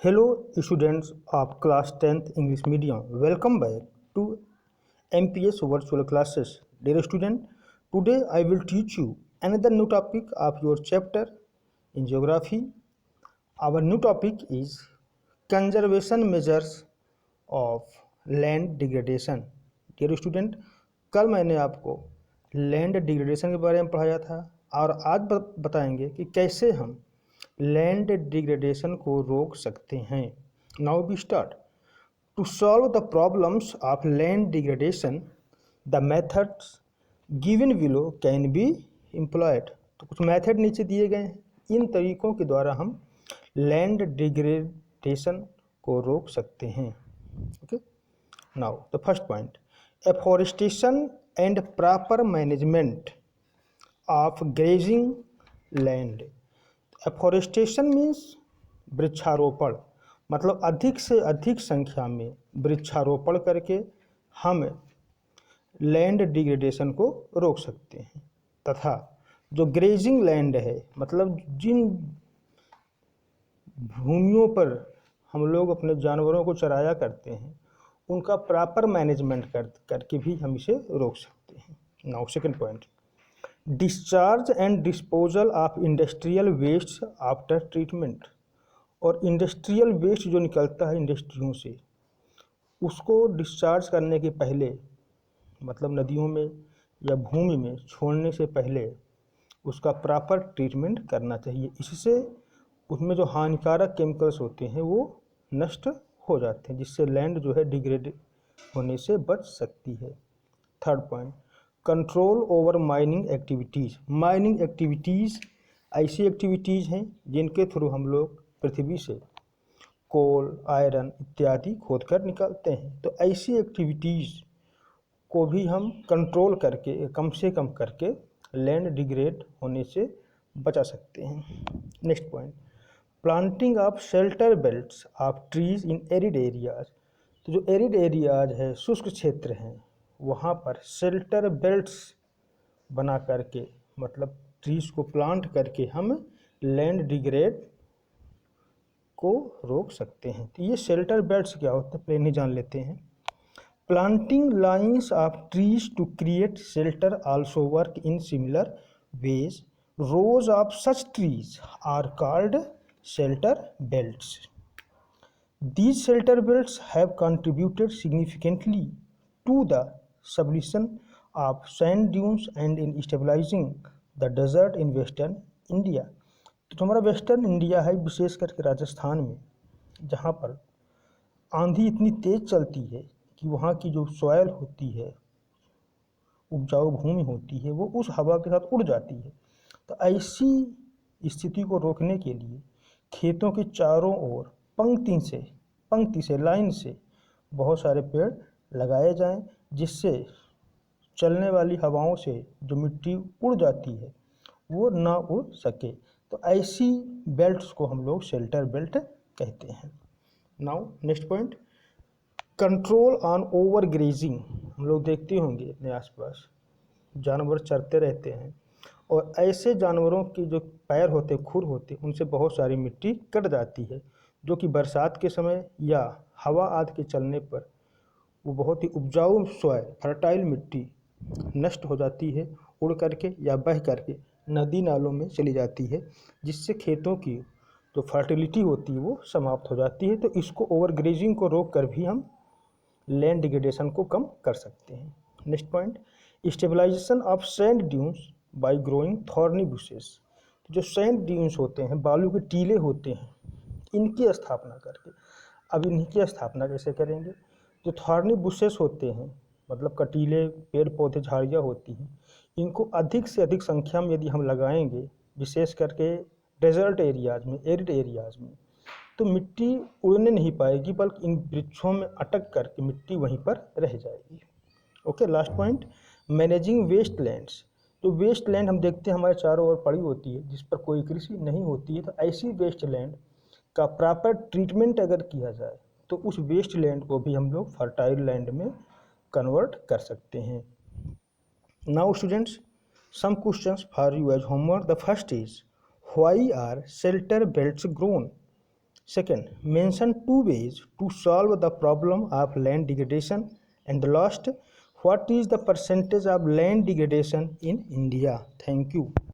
Hello, students of class 10th English medium. Welcome back to MPS virtual classes. Dear student, today I will teach you another new topic of your chapter in geography. Our new topic is conservation measures of land degradation. Dear student, कल मैंने आपको land degradation के बारे में पढ़ाया था और आज बताएंगे कि कैसे हम लैंड डिग्रेडेशन को रोक सकते हैं. Now we start. To solve the problems of land degradation the methods given below can be employed. तो कुछ मेथड नीचे दिए गए हैं. इन तरीकों के द्वारा हम लैंड डिग्रेडेशन को रोक सकते हैं. Okay, now the first point, afforestation and proper management of grazing land. Afforestation means वृक्षारोपण, मतलब अधिक से अधिक संख्या में वृक्षारोपण करके हम लैंड डिग्रेडेशन को रोक सकते हैं. तथा जो ग्रेजिंग लैंड है, मतलब जिन भूमियों पर हम लोग अपने जानवरों को चराया करते हैं, उनका प्रॉपर मैनेजमेंट करके भी हम इसे रोक सकते हैं. Now second point, discharge and disposal of industrial waste after treatment. और इंडस्ट्रियल वेस्ट जो निकलता है इंडस्ट्रियों से, उसको डिस्चार्ज करने के पहले, मतलब नदियों में या भूमि में छोड़ने से पहले उसका प्रॉपर ट्रीटमेंट करना चाहिए. इससे उसमें जो हानिकारक केमिकल्स होते हैं वो नष्ट हो जाते हैं, जिससे लैंड जो है डिग्रेड होने से बच सकती है. Third point, control over mining activities. Mining activities ऐसी एक्टिविटीज़ हैं जिनके थ्रू हम लोग पृथ्वी से कोल, आयरन इत्यादि खोदकर निकालते हैं. तो ऐसी एक्टिविटीज़ को भी हम कंट्रोल करके, कम से कम करके लैंड डिग्रेड होने से बचा सकते हैं. Next point, planting of shelter belts of trees in arid areas. तो जो एरिड एरियाज है, शुष्क क्षेत्र हैं, वहाँ पर शेल्टर बेल्ट्स बना करके, मतलब ट्रीज को प्लांट करके हम लैंड डिग्रेड को रोक सकते हैं. तो ये शेल्टर बेल्ट्स क्या होते हैं पहले जान लेते हैं. Planting lines of trees to create shelter also work in similar ways. Rows of such trees are called shelter belts. These shelter belts have contributed significantly to the sublimation of sand dunes and in stabilizing the desert in western India. तो हमारा western India है, विशेष करके राजस्थान में, जहाँ पर आंधी इतनी तेज़ चलती है कि वहाँ की जो सॉयल होती है, उपजाऊ भूमि होती है, वो उस हवा के साथ उड़ जाती है. तो ऐसी स्थिति को रोकने के लिए खेतों के चारों ओर पंक्ति से लाइन से बहुत सारे पेड़ लगाए जाएं, जिससे चलने वाली हवाओं से जो मिट्टी उड़ जाती है वो ना उड़ सके. तो ऐसी बेल्ट्स को हम लोग शेल्टर बेल्ट कहते हैं. Now next point, control on over grazing. हम लोग देखते होंगे अपने आसपास जानवर चरते रहते हैं, और ऐसे जानवरों की जो पैर होते, खुर होते, उनसे बहुत सारी मिट्टी कट जाती है, जो कि बरसात के समय या हवा आदि के चलने पर वो बहुत ही उपजाऊ सॉइल, फर्टाइल मिट्टी नष्ट हो जाती है, उड़ करके या बह करके नदी नालों में चली जाती है, जिससे खेतों की जो फर्टिलिटी होती है वो समाप्त हो जाती है. तो इसको ओवर ग्रेजिंग को रोक कर भी हम लैंड डिग्रेडेशन को कम कर सकते हैं. Next point, stabilisation of sand dunes by growing thorny bushes. जो सैंड ड्यून्स होते हैं, बालू के टीले होते हैं, इनकी स्थापना करके. अब इनकी स्थापना कैसे करेंगे? जो थॉर्नी बुशेस होते हैं, मतलब कटीले पेड़ पौधे झाड़ियाँ होती हैं, इनको अधिक से अधिक संख्या में यदि हम लगाएंगे, विशेष करके डेजर्ट एरियाज में, एरिड एरियाज में, तो मिट्टी उड़ने नहीं पाएगी, बल्कि इन वृक्षों में अटक करके मिट्टी वहीं पर रह जाएगी. Okay, last point, managing waste lands. तो वेस्ट लैंड हम देखते हैं हमारे चारों ओर पड़ी होती है, जिस पर कोई कृषि नहीं होती है. तो ऐसी वेस्ट लैंड का प्रॉपर ट्रीटमेंट अगर किया जाए तो उस वेस्ट लैंड को भी हम लोग फर्टाइल लैंड में कन्वर्ट कर सकते हैं. Now students, some questions for you as homework. The first is, why are shelter belts grown? Second, mention 2 ways to solve the problem of land degradation. And the last, what is the percentage of land degradation in India? Thank you.